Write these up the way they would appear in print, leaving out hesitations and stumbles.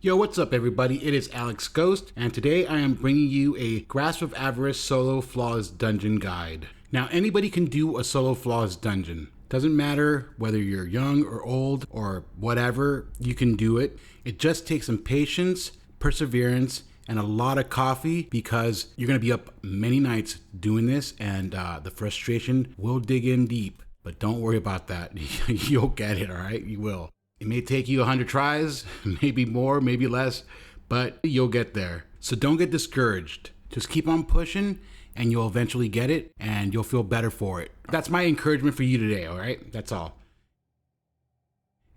Yo, what's up everybody? It is Alex Ghost, and today I am bringing you a Grasp of Avarice solo flawless dungeon guide. Now, anybody can do a solo flawless dungeon. Doesn't matter whether you're young or old or whatever, you can do it. It just takes some patience, perseverance, and a lot of coffee because you're going to be up many nights doing this, and the frustration will dig in deep. But don't worry about that. You'll get it, all right? You will. It may take you 100 tries, maybe more, maybe less, but you'll get there. So don't get discouraged. Just keep on pushing and you'll eventually get it and you'll feel better for it. That's my encouragement for you today, all right? That's all.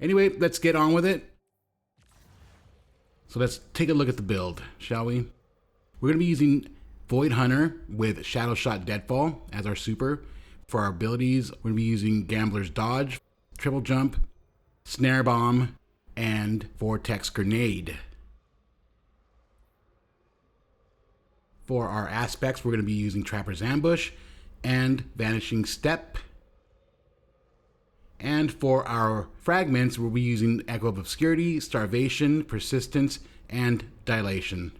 Anyway, let's get on with it. So let's take a look at the build, shall we? We're going to be using Void Hunter with Shadow Shot Deadfall as our super. For our abilities, we're going to be using Gambler's Dodge, Triple Jump, Snare Bomb, and Vortex Grenade. For our aspects, we're going to be using Trapper's Ambush and Vanishing Step. And for our fragments, we'll be using Echo of Obscurity, Starvation, Persistence, and Dilation.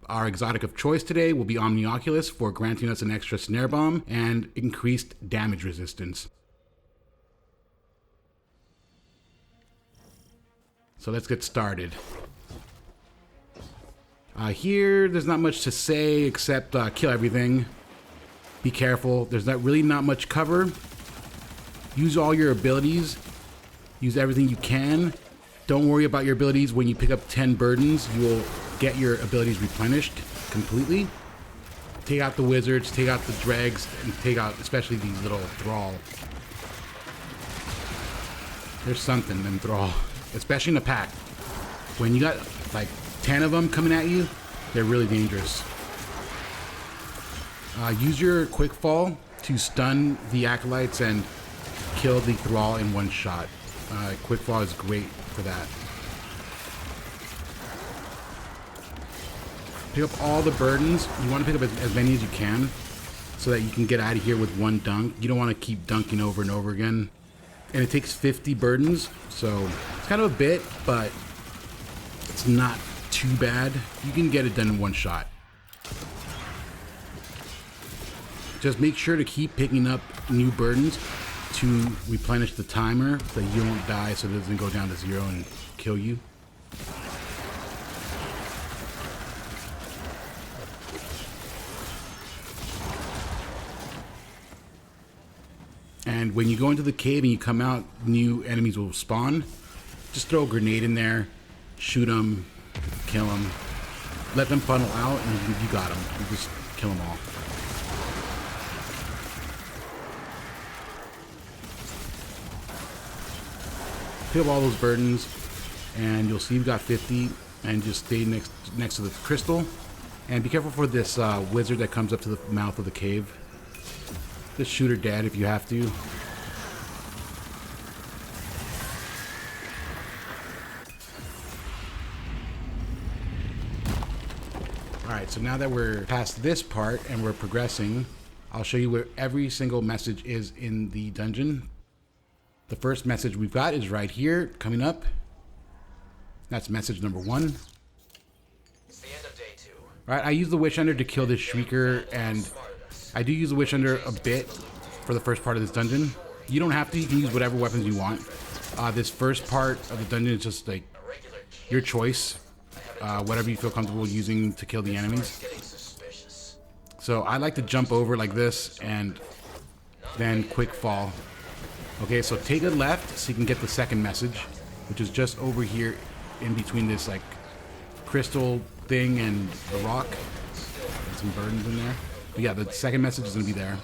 Our exotic of choice today will be Omnioculus for granting us an extra Snare Bomb and increased damage resistance. So let's get started. Here, there's not much to say except kill everything. Be careful. There's really not much cover. Use all your abilities. Use everything you can. Don't worry about your abilities. When you pick up 10 burdens, you will get your abilities replenished completely. Take out the wizards, take out the dregs, and take out especially these little thrall. There's something in thrall. Especially in a pack. When you got like 10 of them coming at you, they're really dangerous. Use your quick fall to stun the acolytes and kill the thrall in one shot. Quick fall is great for that. Pick up all the burdens. You want to pick up as many as you can so that you can get out of here with one dunk. You don't want to keep dunking over and over again. And it takes 50 burdens, so it's kind of a bit, but it's not too bad. You can get it done in one shot. Just make sure to keep picking up new burdens to replenish the timer so that you don't die, so it doesn't go down to 0 and kill you. And when you go into the cave and you come out, new enemies will spawn. Just throw a grenade in there, shoot them, kill them, let them funnel out, and you got them. You just kill them all. Pick up all those burdens, and you'll see you've got 50, and just stay next to the crystal. And be careful for this wizard that comes up to the mouth of the cave. Just shoot her dead if you have to. Alright, so now that we're past this part and we're progressing, I'll show you where every single message is in the dungeon. The first message we've got is right here, coming up. That's message number 1. It's the end of day 2. Alright, I use the Witch Hunter to kill this Shrieker, and I do use the Witch Hunter a bit for the first part of this dungeon. You don't have to, you can use whatever weapons you want. This first part of the dungeon is just like your choice. Whatever you feel comfortable using to kill the enemies. So I like to jump over like this and then quick fall. Okay, so take a left so you can get the second message, which is just over here in between this like crystal thing and the rock. And some burdens in there. But yeah, the second message is going to be there.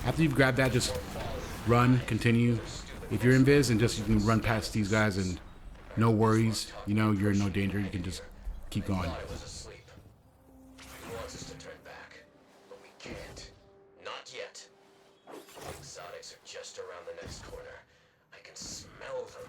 After you've grabbed that, just run, continue. If you're invis, and just you can run past these guys and no worries. You know, you're in no danger. You can just keep going. I was asleep. He wants us to turn back, but we can't. Not yet. The exotics are just around the next corner. I can smell them.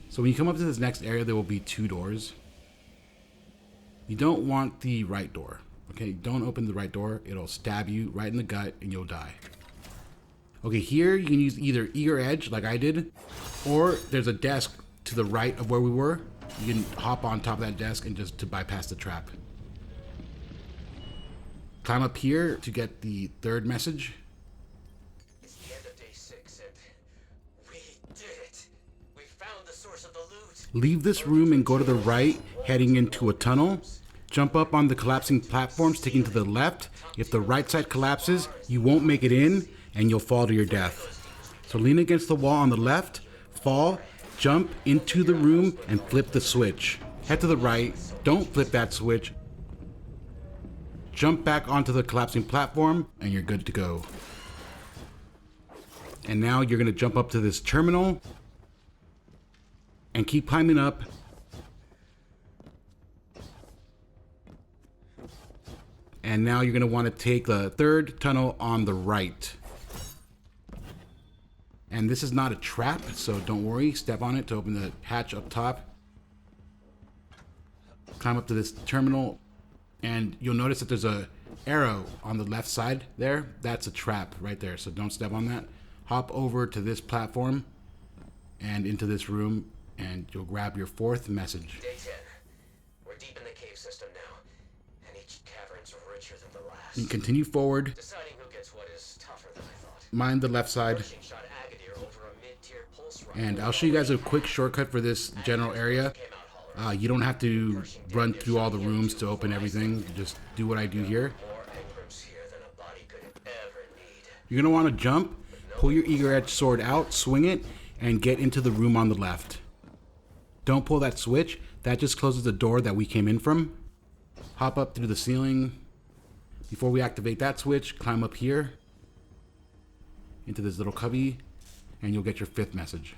So when you come up to this next area, there will be 2 doors. You don't want the right door. Okay, don't open the right door. It'll stab you right in the gut and you'll die. Okay, here you can use either eager edge like I did, or there's a desk to the right of where we were. You can hop on top of that desk and just to bypass the trap. Climb up here to get the third message. It's the end of day 6 and we did it. We found the source of the loot. Leave this room and go to the right, heading into a tunnel. Jump up on the collapsing platform, sticking to the left. If the right side collapses, you won't make it in and you'll fall to your death. So lean against the wall on the left, fall, jump into the room and flip the switch. Head to the right, don't flip that switch. Jump back onto the collapsing platform and you're good to go. And now you're gonna jump up to this terminal and keep climbing up. And now you're gonna wanna take the third tunnel on the right. And this is not a trap, so don't worry, step on it to open the hatch up top. Climb up to this terminal. And you'll notice that there's a arrow on the left side there. That's a trap right there, so don't step on that. Hop over to this platform and into this room, and you'll grab your fourth message. Day 10. We're deep in the cave system now, and each cavern's richer than the last. You continue forward. Deciding who gets what is tougher than I thought. Mind the left side. Pershing shot Agadir over a mid-tier pulse rifle. And I'll show you guys a quick shortcut for this general area. Came out hollering. You don't have to run through all the rooms to open everything. Just do what I do here. More engrams here than a body could ever need. You're gonna want to jump, pull your eager edge sword out, swing it, and get into the room on the left. Don't pull that switch. That just closes the door that we came in from. Hop up through the ceiling. Before we activate that switch, climb up here into this little cubby, and you'll get your fifth message.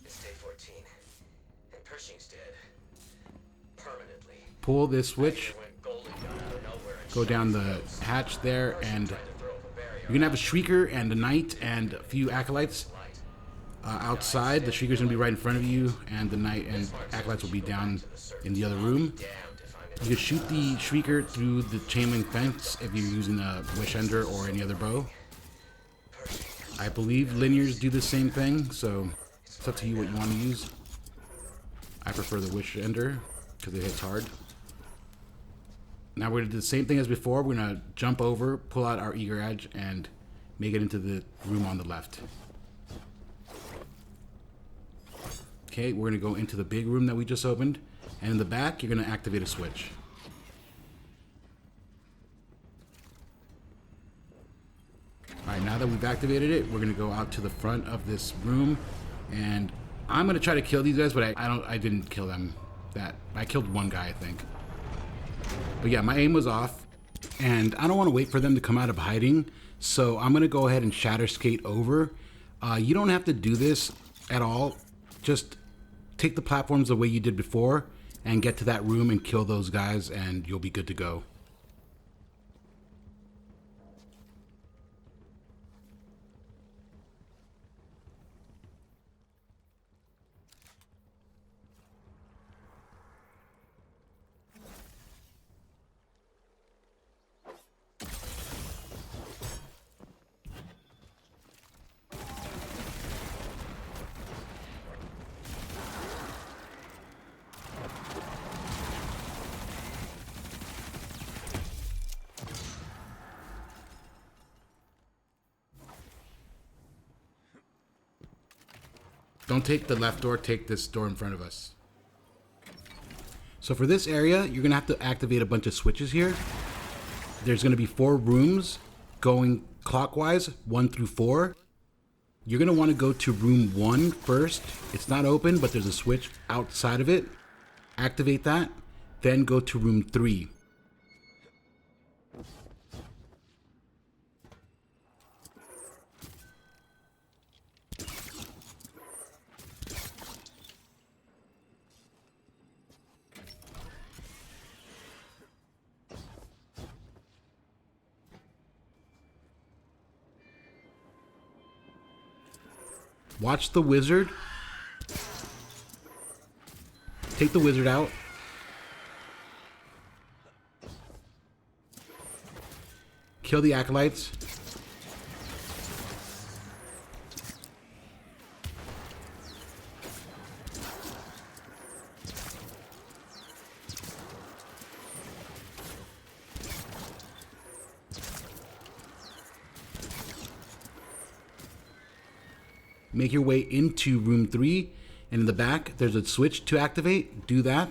It's day 14, and Pershing's dead. Permanently. Pull this switch, Went golden gun out of nowhere and go shot down his the nose. hatch there, and Tried to throw up a barrier. you're gonna have a shrieker and a knight and a few acolytes outside. The shrieker's gonna be right in front of you, and the knight and acolytes will be down in the other room. Damned if I'm You can shoot the shrieker through the chain link fence if you're using a wish ender or any other bow. I believe linears do the same thing, so it's up to you what you want to use. I prefer the wish ender because it hits hard. Now we're gonna do the same thing as before. We're gonna jump over, pull out our eager edge, and make it into the room on the left. Okay, we're gonna go into the big room that we just opened, and in the back, you're gonna activate a switch. All right, now that we've activated it, we're gonna go out to the front of this room, and I'm gonna try to kill these guys, but I didn't kill them. I killed one guy, I think. But yeah, my aim was off, and I don't want to wait for them to come out of hiding, so I'm gonna go ahead and shatter skate over. You don't have to do this at all. Just take the platforms the way you did before, and get to that room and kill those guys, and you'll be good to go. Don't take the left door, take this door in front of us. So for this area, you're gonna have to activate a bunch of switches here. There's gonna be 4 rooms going clockwise, 1 through 4. You're gonna wanna go to room 1 first. It's not open, but there's a switch outside of it. Activate that, then go to room 3. Watch the wizard. Take the wizard out. Kill the acolytes. Make your way into room 3, and in the back there's a switch to activate. Do that.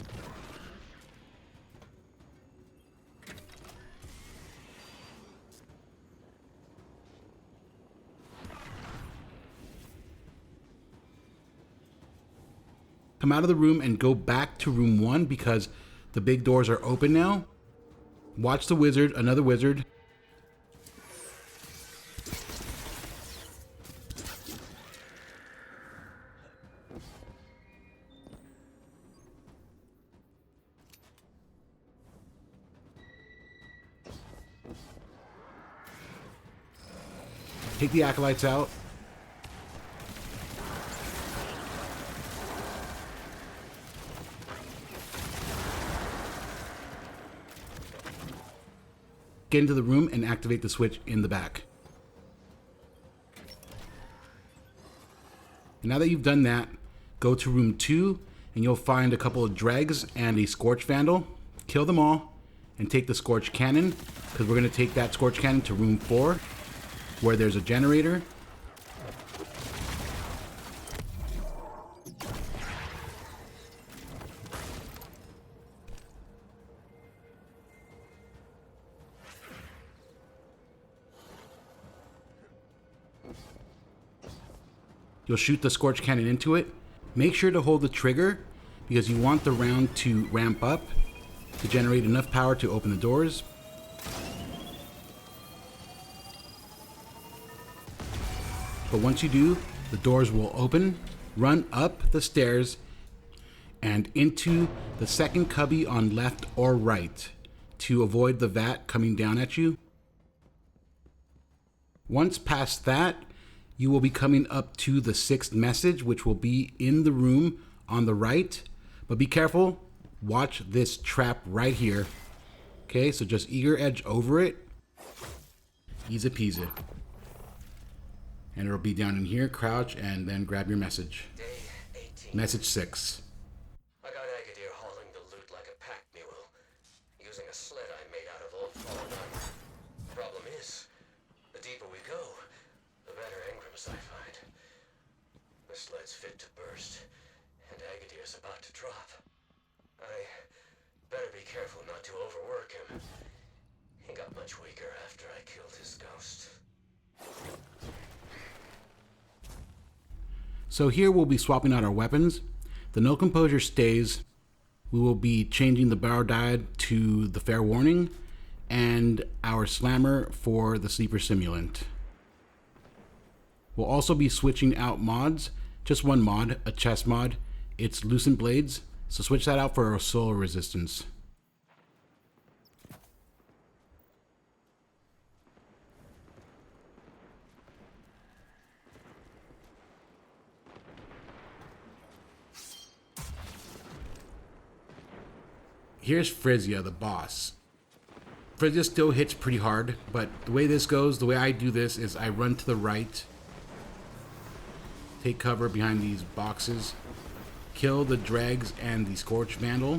Come out of the room and go back to room 1 because the big doors are open now. Watch the wizard, another wizard. Take the acolytes out. Get into the room and activate the switch in the back. And now that you've done that, go to room 2 and you'll find a couple of dregs and a scorch vandal. Kill them all and take the scorch cannon, because we're going to take that scorch cannon to room 4 where there's a generator. You'll shoot the scorch cannon into it. Make sure to hold the trigger because you want the round to ramp up to generate enough power to open the doors. But once you do, the doors will open. Run up the stairs and into the second cubby on left or right to avoid the vat coming down at you. Once past that, you will be coming up to the 6th message, which will be in the room on the right. But be careful. Watch this trap right here. Okay, so just eager edge over it. Easy peasy. And it'll be down in here. Crouch and then grab your message. Day 18. Message 6. I got Agadir hauling the loot like a pack mule, using a sled I made out of old fallen iron. Problem is, the deeper we go, the better engrams I find. The sled's fit to burst, and Agadir's about to drop. I better be careful not to overwork him. He got much weaker after I killed his ghost. So here we'll be swapping out our weapons. The No Composure stays. We will be changing the Barrow Diad to the Fair Warning and our Slammer for the Sleeper Simulant. We'll also be switching out mods. Just one mod, a chest mod. It's Loosened Blades, so switch that out for our Solar Resistance. Here's Frisia, the boss. Frisia still hits pretty hard, but the way this goes, the way I do this is I run to the right, take cover behind these boxes, kill the dregs and the Scorch Vandal.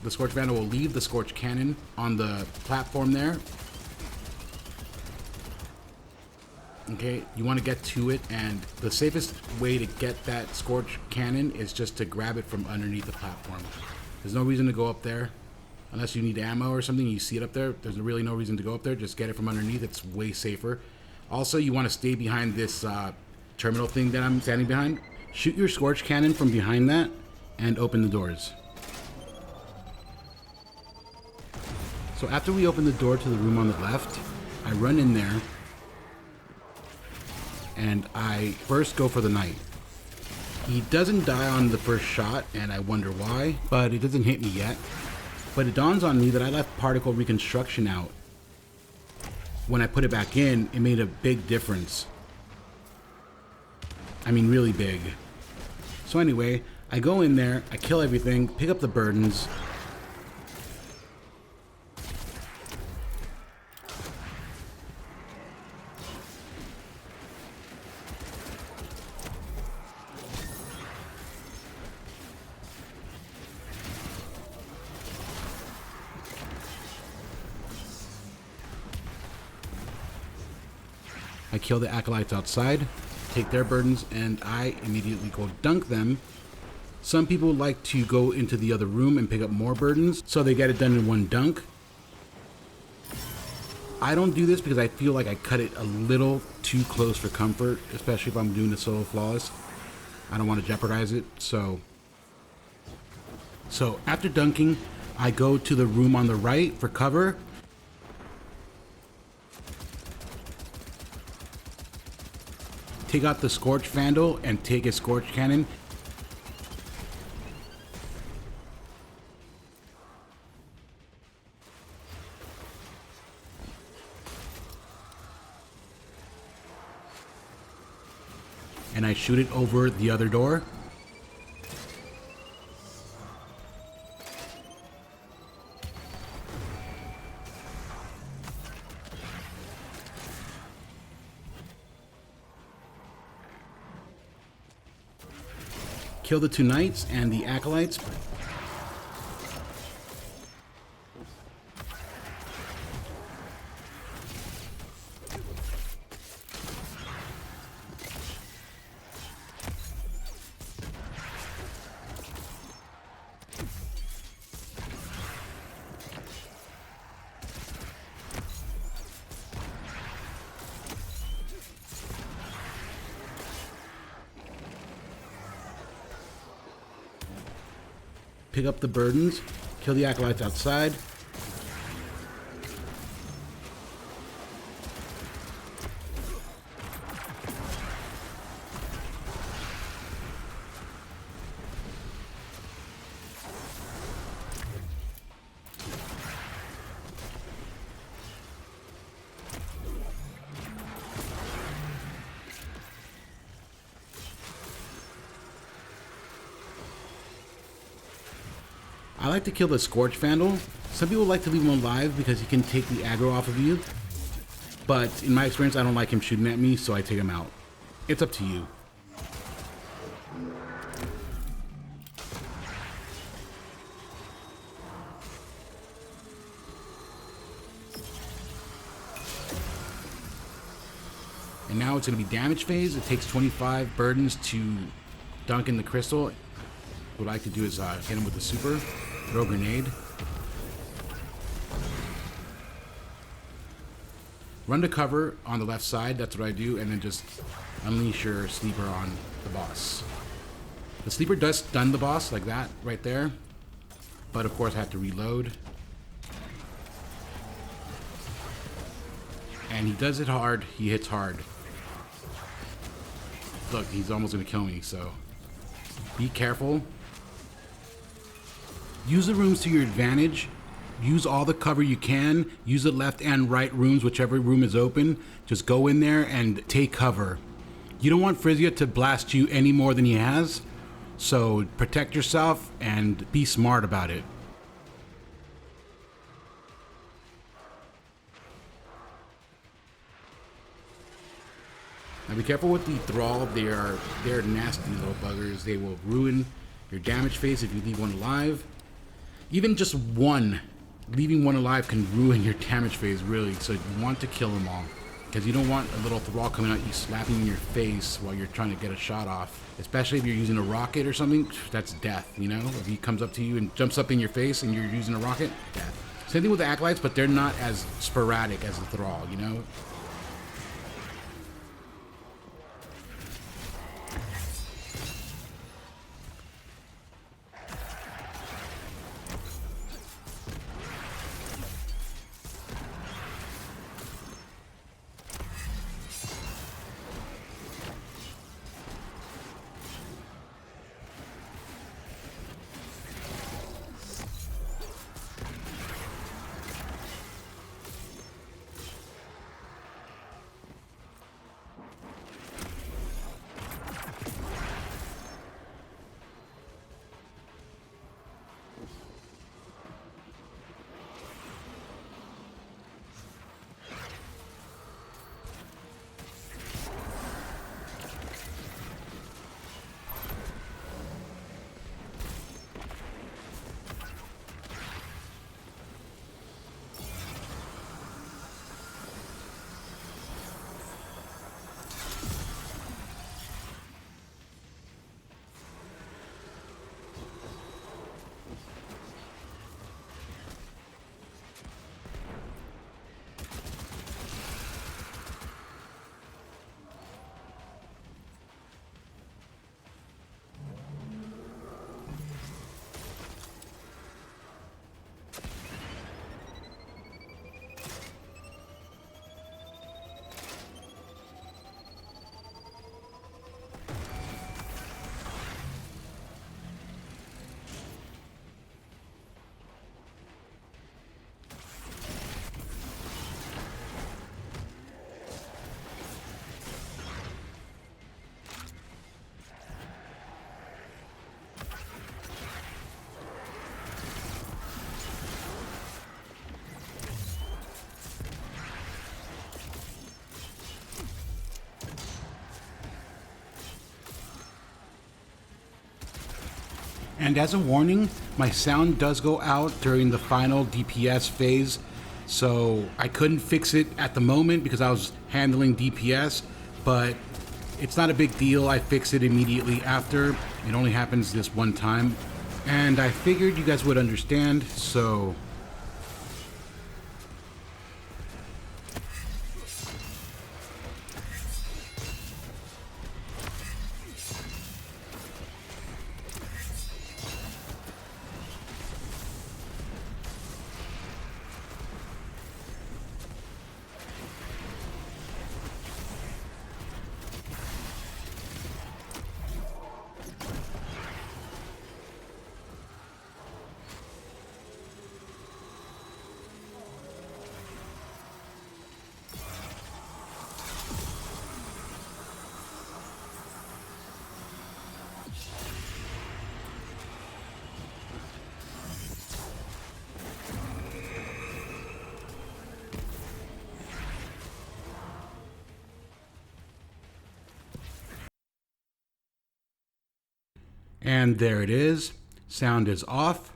The Scorch Vandal will leave the Scorch Cannon on the platform there. Okay, you want to get to it, and the safest way to get that Scorch Cannon is just to grab it from underneath the platform. There's no reason to go up there. Unless you need ammo or something, you see it up there, there's really no reason to go up there. Just get it from underneath. It's way safer. Also, you want to stay behind this terminal thing that I'm standing behind. Shoot your Scorch Cannon from behind that and open the doors. So after we open the door to the room on the left, I run in there and I first go for the knight. He doesn't die on the first shot, and I wonder why, but it doesn't hit me yet. But it dawns on me that I left particle reconstruction out. When I put it back in, it made a big difference. I mean, really big. So anyway, I go in there, I kill everything, pick up the burdens. I kill the acolytes outside, take their burdens, and I immediately go dunk them. Some people like to go into the other room and pick up more burdens, so they get it done in one dunk. I don't do this because I feel like I cut it a little too close for comfort, especially if I'm doing the solo flawless. I don't want to jeopardize it, so after dunking, I go to the room on the right for cover. Take out the Scorch Vandal and take a Scorch Cannon. And I shoot it over the other door. Kill the two knights and the acolytes. Pick up the burdens, kill the acolytes outside. I like to kill the Scorch Vandal. Some people like to leave him alive because he can take the aggro off of you. But in my experience, I don't like him shooting at me, so I take him out. It's up to you. And now it's going to be damage phase. It takes 25 burdens to dunk in the crystal. What I like to do is hit him with the super, throw a grenade. Run to cover on the left side, that's what I do, and then just unleash your sleeper on the boss. The sleeper does stun the boss like that, right there. But of course I have to reload. And he does it hard, he hits hard. Look, he's almost gonna kill me, so be careful. Use the rooms to your advantage. Use all the cover you can. Use the left and right rooms, whichever room is open. Just go in there and take cover. You don't want Frisia to blast you any more than he has. So protect yourself and be smart about it. Now be careful with the Thrall. They're nasty little buggers. They will ruin your damage phase if you leave one alive. Even just one, leaving one alive can ruin your damage phase, really. So you want to kill them all. Because you don't want a little Thrall coming out, you slapping in your face while you're trying to get a shot off. Especially if you're using a rocket or something, that's death, you know? If he comes up to you and jumps up in your face and you're using a rocket, death. Same thing with the Acolytes, but they're not as sporadic as the Thrall, you know? And as a warning, my sound does go out during the final DPS phase, so I couldn't fix it at the moment because I was handling DPS, but it's not a big deal. I fix it immediately after. It only happens this one time, and I figured you guys would understand, so... And there it is. Sound is off.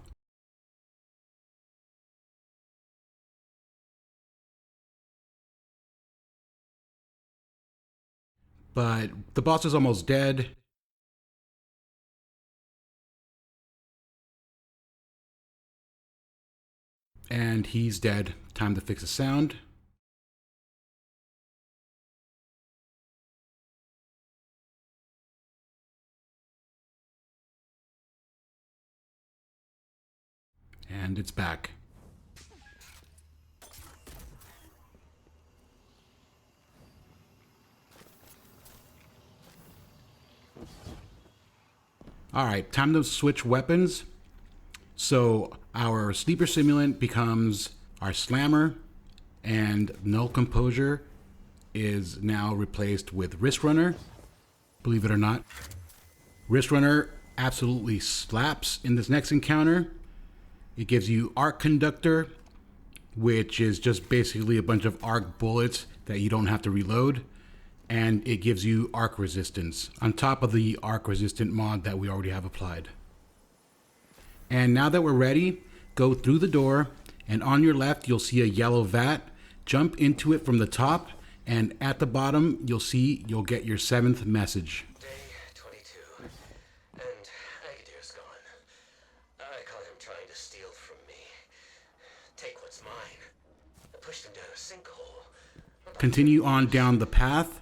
But the boss is almost dead. And he's dead. Time to fix the sound. And it's back. Alright, time to switch weapons. So our sleeper simulant becomes our slammer, and null composure is now replaced with wrist runner. Believe it or not. Wrist runner absolutely slaps in this next encounter. It gives you arc conductor, which is just basically a bunch of arc bullets that you don't have to reload. And it gives you arc resistance on top of the arc resistant mod that we already have applied. And now that we're ready, go through the door, and on your left you'll see a yellow vat. Jump into it from the top, and at the bottom you'll get your 7th message. Day 22, and Agadir's gone. I caught him trying to steal from me. Take what's mine. I pushed him down a sinkhole. Continue on down the path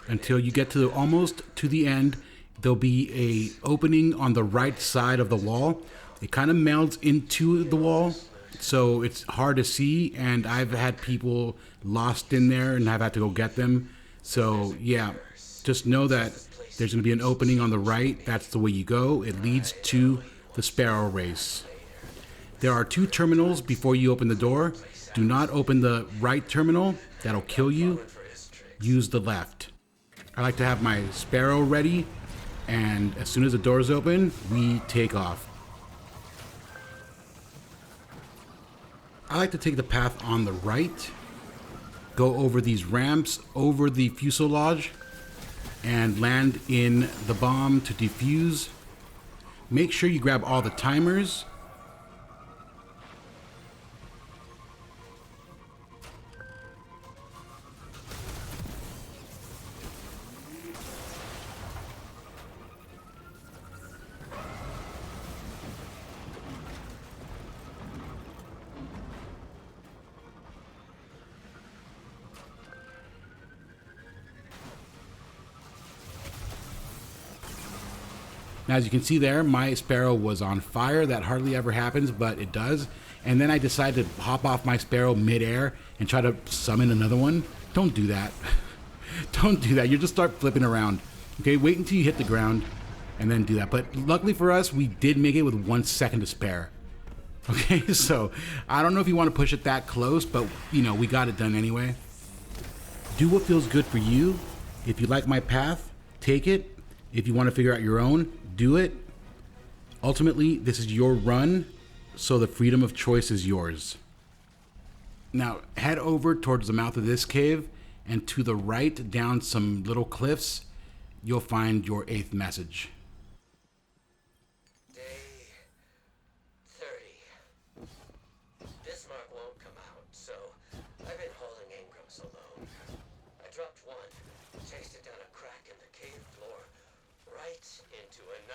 until you get to almost to the end. There'll be a opening on the right side of the wall. It kind of melds into the wall, so it's hard to see, and I've had people lost in there and I've had to go get them. So yeah, just know that there's going to be an opening on the right. That's the way you go. It leads to the sparrow race. There are 2 terminals before you open the door. Do not open the right terminal. That'll kill you. Use the left. I like to have my sparrow ready, and as soon as the doors open, we take off. I like to take the path on the right, go over these ramps, over the fuselage, and land in the bomb to defuse. Make sure you grab all the timers. Now, as you can see there, my sparrow was on fire. That hardly ever happens, but it does. And then I decided to hop off my sparrow midair and try to summon another one. Don't do that. Don't do that. You'll just start flipping around. Okay, wait until you hit the ground and then do that. But luckily for us, we did make it with 1 second to spare. Okay, so I don't know if you want to push it that close, but you know, we got it done anyway. Do what feels good for you. If you like my path, take it. If you want to figure out your own, do it. Ultimately, this is your run, so the freedom of choice is yours. Now, head over towards the mouth of this cave, and to the right, down some little cliffs, you'll find your 8th message. Day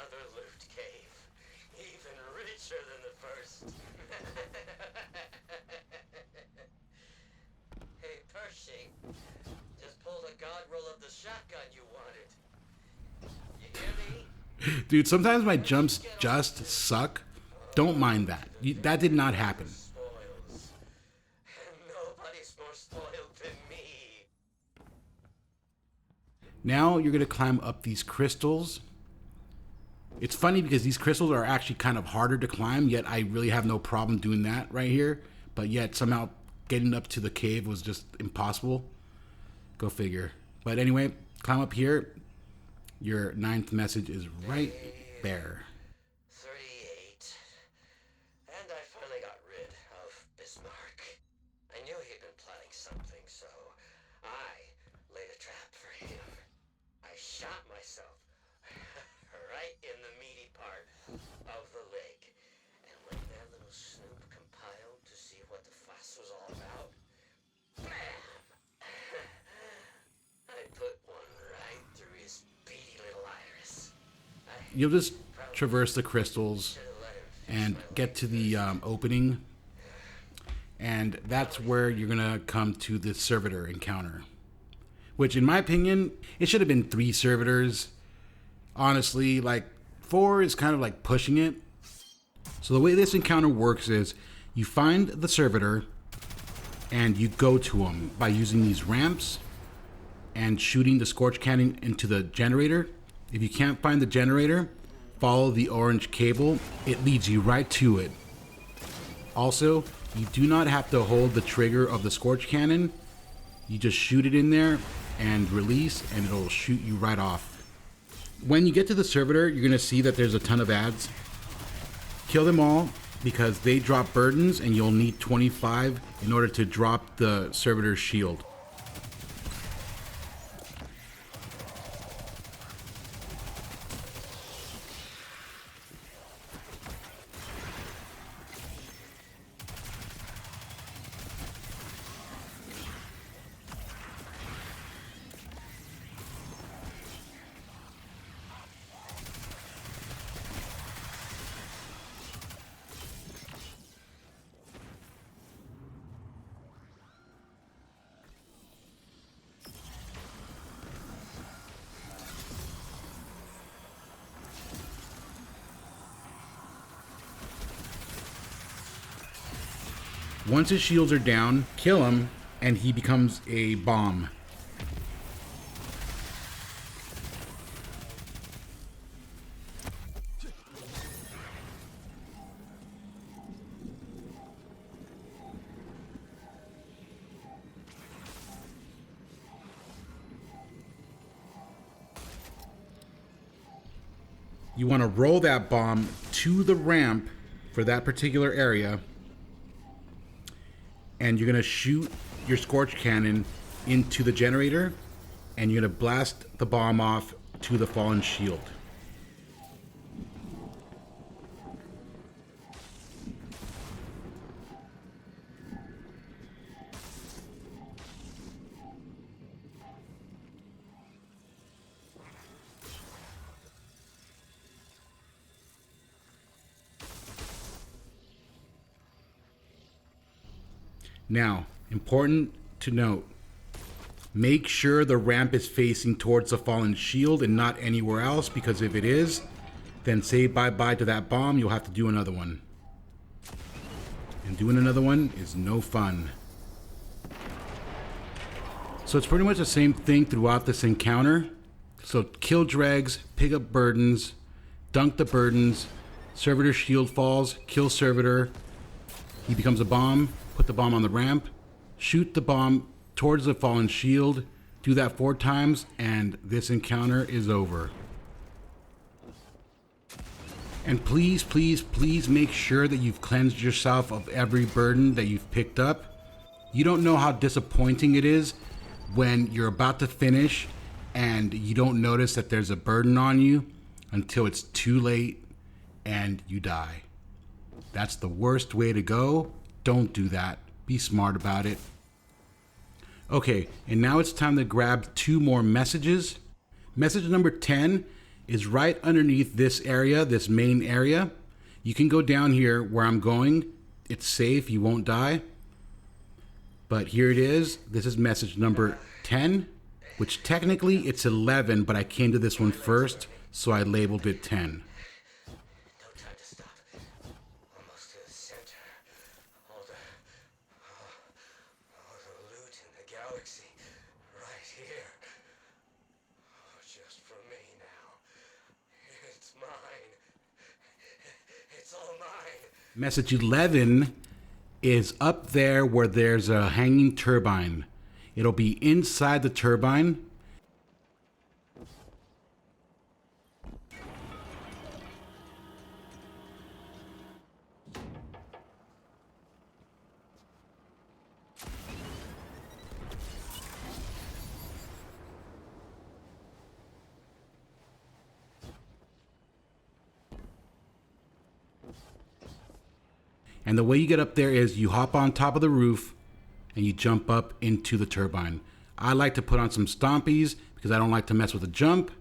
another loot cave. Even richer than the first. Hey, Percy. Just pulled a god roll of the shotgun you wanted. You hear me? Dude, sometimes my jumps just suck. Don't mind that. That did not happen. Spoils. And nobody's more spoiled than me. Now you're going to climb up these crystals. It's funny because these crystals are actually kind of harder to climb, yet I really have no problem doing that right here. But yet somehow getting up to the cave was just impossible. Go figure. But anyway, climb up here. Your 9th message is right there. 38. And I finally got rid of Bismarck. I knew he'd been planning something, so I laid a trap for him. I shot myself right in the meaty part of the leg. And when that little snoop compiled to see what the fuss was all about, bam! I put one right through his beady little iris. You'll just traverse the crystals and get to the opening. And that's where you're going to come to the servitor encounter. Which, in my opinion, it should have been 3 servitors. Honestly, like 4 is kind of like pushing it. So the way this encounter works is you find the servitor and you go to him by using these ramps and shooting the scorch cannon into the generator. If you can't find the generator, follow the orange cable. It leads you right to it. Also, you do not have to hold the trigger of the scorch cannon. You just shoot it in there and release, and it'll shoot you right off. When you get to the servitor, you're gonna see that there's a ton of ads. Kill them all because they drop burdens, and you'll need 25 in order to drop the servitor's shield. Once his shields are down, kill him, and he becomes a bomb. You want to roll that bomb to the ramp for that particular area, and you're going to shoot your scorch cannon into the generator, and you're going to blast the bomb off to the fallen shield. Now, important to note, make sure the ramp is facing towards the fallen shield and not anywhere else, because if it is, then say bye-bye to that bomb. You'll have to do another one. And doing another one is no fun. So it's pretty much the same thing throughout this encounter. So kill dregs, pick up burdens, dunk the burdens, servitor shield falls, kill servitor, he becomes a bomb. Put the bomb on the ramp, shoot the bomb towards the fallen shield, do that 4 times, and this encounter is over. And please, please, please make sure that you've cleansed yourself of every burden that you've picked up. You don't know how disappointing it is when you're about to finish and you don't notice that there's a burden on you until it's too late and you die. That's the worst way to go. Don't do that. Be smart about it. Okay, and now it's time to grab 2 more messages. Message number 10 is right underneath this area, this main area. You can go down here where I'm going. It's safe, you won't die. But here it is. This is message number 10, which technically it's 11, but I came to this one first, so I labeled it 10. No time to stop. Almost to the center. All the loot in the galaxy. Right here. Oh, just for me now. It's mine. It's all mine. Message 11 is up there where there's a hanging turbine. It'll be inside the turbine. And the way you get up there is you hop on top of the roof and you jump up into the turbine. I like to put on some stompies because I don't like to mess with the jump.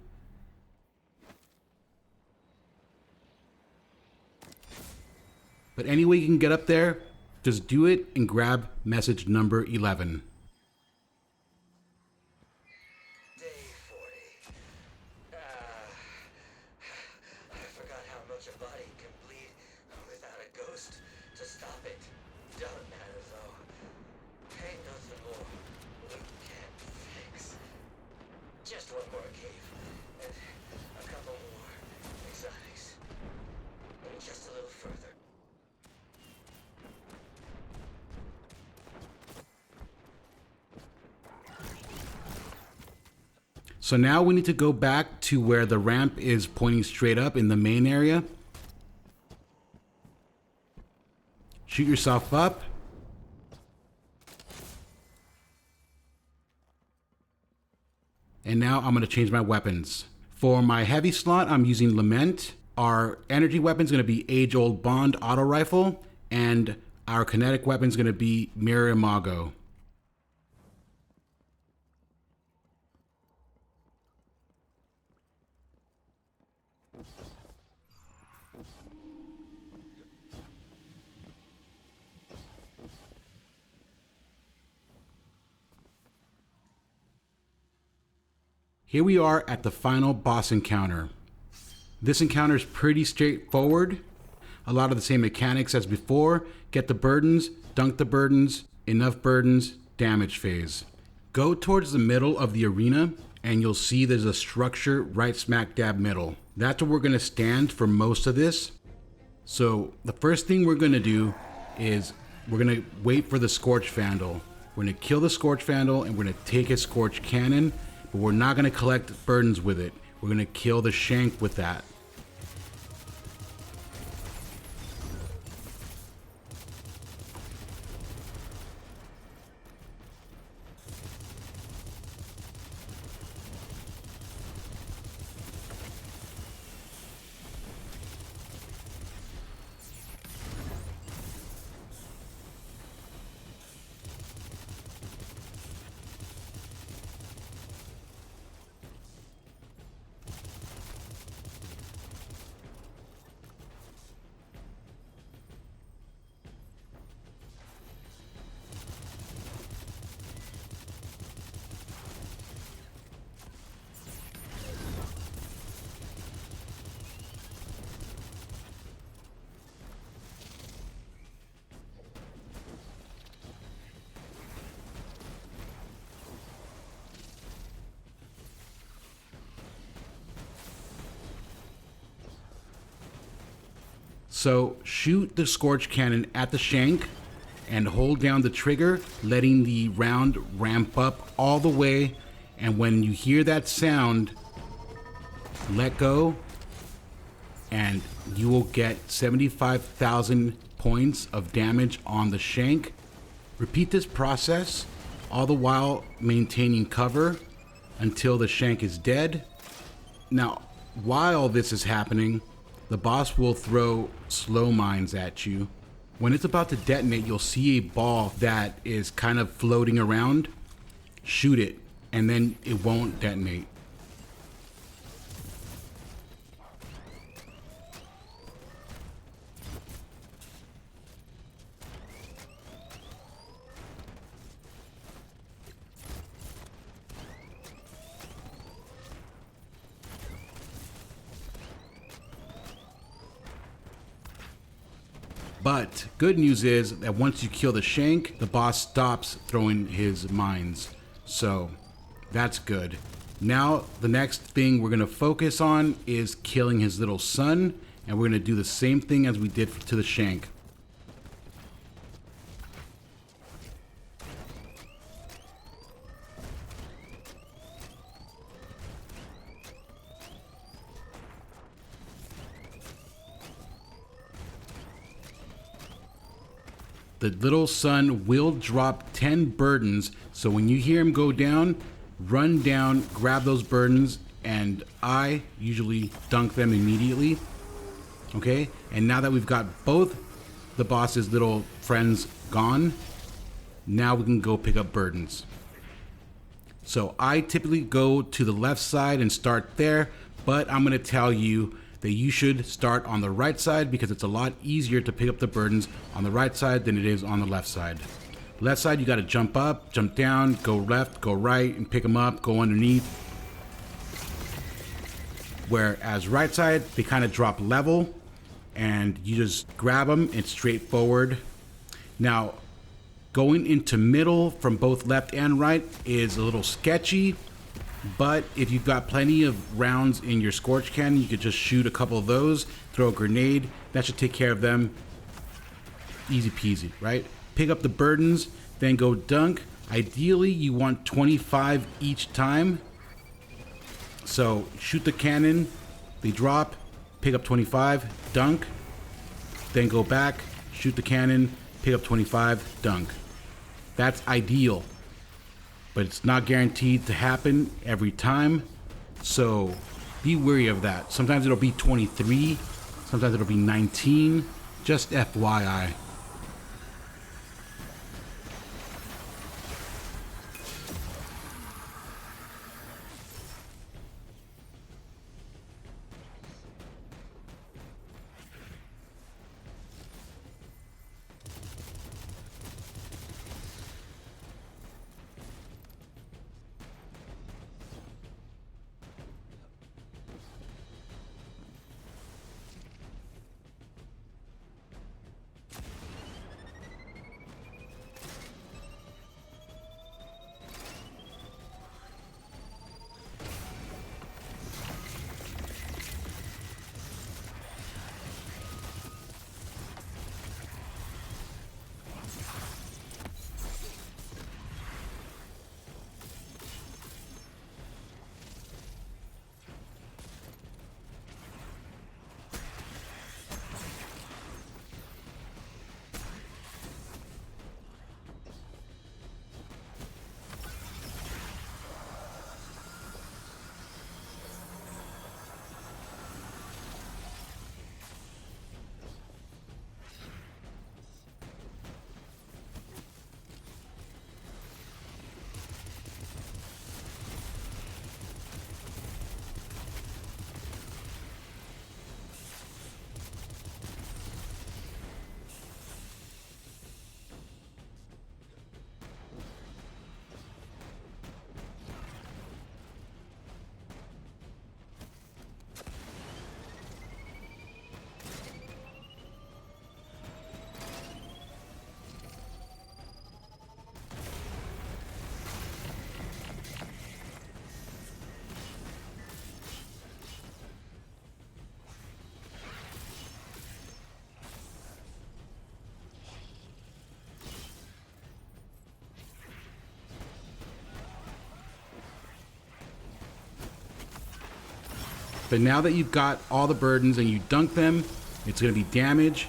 But any way you can get up there, just do it and grab message number 11. Day 40. I forgot how much a body can bleed without a ghost to stop it. Don't matter though. Ain't nothing more we can't fix. Just one more cave and a couple more exotics. And just a little further. So now we need to go back to where the ramp is pointing straight up in the main area. Shoot yourself up. And now I'm going to change my weapons. For my heavy slot, I'm using Lament. Our energy weapon is going to be Age-Old Bond Auto Rifle. And our kinetic weapon is going to be Mirror Imago. Here we are at the final boss encounter. This encounter is pretty straightforward. A lot of the same mechanics as before. Get the burdens, dunk the burdens, enough burdens, damage phase. Go towards the middle of the arena and you'll see there's a structure right smack dab middle. That's where we're gonna stand for most of this. So the first thing we're gonna do is we're gonna wait for the Scorch Vandal. We're gonna kill the Scorch Vandal and we're gonna take his Scorch Cannon. But we're not going to collect burdens with it. We're going to kill the shank with that. So shoot the Scorch Cannon at the shank and hold down the trigger, letting the round ramp up all the way. And when you hear that sound, let go and you will get 75,000 points of damage on the shank. Repeat this process, all the while maintaining cover until the shank is dead. Now, while this is happening, the boss will throw slow mines at you. When it's about to detonate, you'll see a ball that is kind of floating around. Shoot it, and then it won't detonate. But good news is that once you kill the shank, the boss stops throwing his mines. So that's good. Now the next thing we're going to focus on is killing his little son, and we're going to do the same thing as we did to the shank. The little son will drop 10 burdens, so when you hear him go down, run down, grab those burdens, and I usually dunk them immediately. Okay, and now that we've got both the boss's little friends gone, now we can go pick up burdens. So I typically go to the left side and start there, but I'm going to tell you that you should start on the right side because it's a lot easier to pick up the burdens on the right side than it is on the left side. Left side, you got to jump up, jump down, go left, go right, and pick them up, go underneath. Whereas right side, they kind of drop level, and you just grab them. It's straightforward. Now, going into middle from both left and right is a little sketchy, but if you've got plenty of rounds in your scorch cannon, you could just shoot a couple of those, throw a grenade. That should take care of them. Easy peasy, right? Pick up the burdens, then go dunk. Ideally, you want 25 each time. So shoot the cannon, they drop, pick up 25, dunk, then go back, shoot the cannon, pick up 25, dunk. That's ideal, but it's not guaranteed to happen every time. So be wary of that. Sometimes it'll be 23, sometimes it'll be 19, just FYI. But now that you've got all the burdens and you dunk them, it's going to be damage.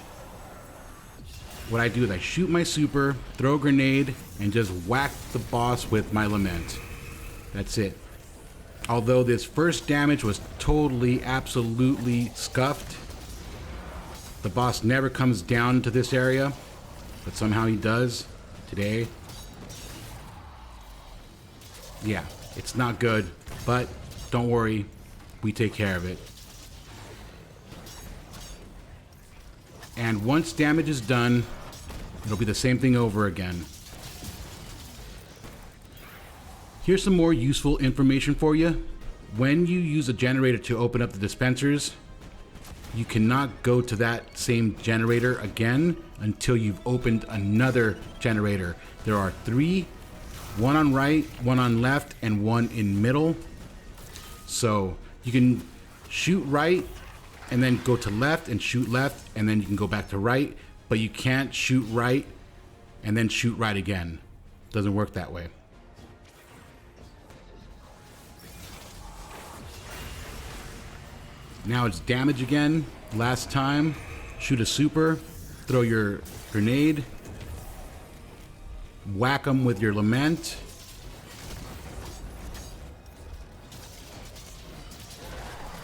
What I do is I shoot my super, throw a grenade, and just whack the boss with my lament. That's it. Although this first damage was totally, absolutely scuffed, the boss never comes down to this area, but somehow he does today. Yeah, it's not good, but don't worry. We take care of it. And once damage is done, it'll be the same thing over again. Here's some more useful information for you. When you use a generator to open up the dispensers, you cannot go to that same generator again until you've opened another generator. There are 3, one on right, one on left, and one in middle. So you can shoot right and then go to left and shoot left, and then you can go back to right, but you can't shoot right and then shoot right again. Doesn't work that way. Now it's damage again. Last time, shoot a super, throw your grenade, whack them with your lament,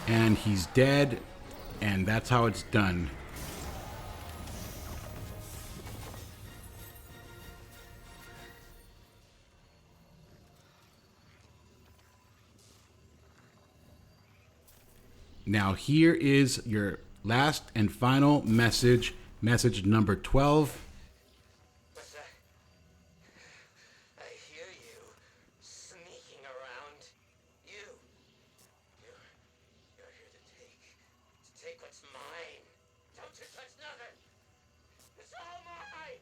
and he's dead, and that's how it's done. Now here is your last and final message, message number 12. What's that? I hear you sneaking around. You're here to take what's mine. Don't you touch nothing. It's all mine.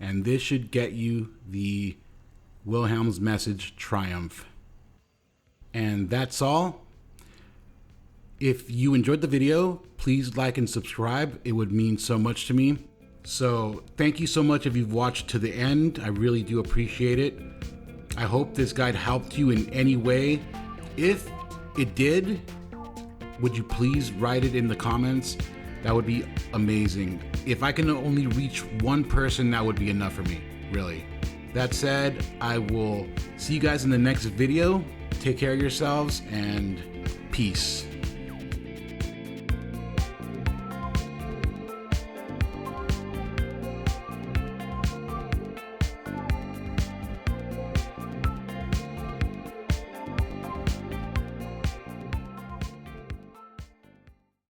And this should get you the Wilhelm's message triumph. And that's all. If you enjoyed the video, please like and subscribe. It would mean so much to me. So thank you so much if you've watched to the end. I really do appreciate it. I hope this guide helped you in any way. If it did, would you please write it in the comments? That would be amazing. If I can only reach one person, that would be enough for me, really. That said, I will see you guys in the next video. Take care of yourselves and peace.